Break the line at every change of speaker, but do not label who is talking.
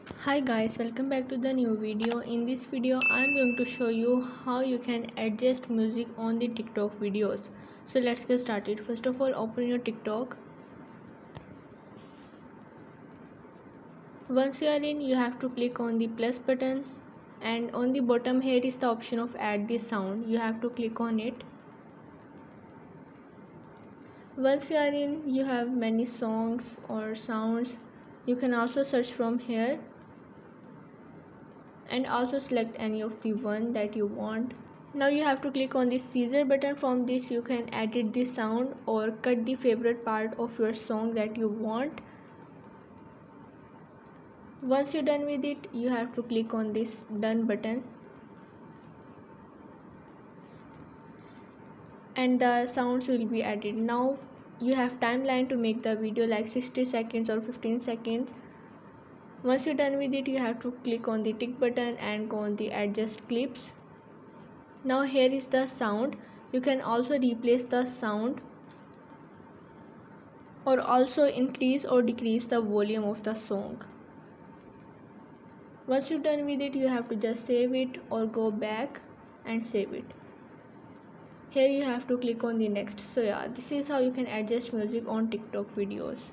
Hi guys, welcome back to the new video. In this video I'm going to show you how you can adjust music on the TikTok videos. So let's get started. First of all, open your TikTok. Once you are in, you have to click on the plus button, and on the bottom here is the option of add the sound. You have to click on it. Once you are in, you have many songs or sounds. You can also search from here and also select any of the one that you want. Now you have to click on the scissor button. From this you can edit the sound or cut the favorite part of your song that you want. Once you're done with it, you have to click on this done button and the sounds will be added. Now you have timeline to make the video like 60 seconds or 15 seconds. Once you're done with it, you have to click on the tick button and go on the adjust clips. Now here is the sound. You can also replace the sound or also increase or decrease the volume of the song. Once you're done with it, you have to just save it or go back and save it. Here you have to click on the next. So yeah, this is how you can adjust music on TikTok videos.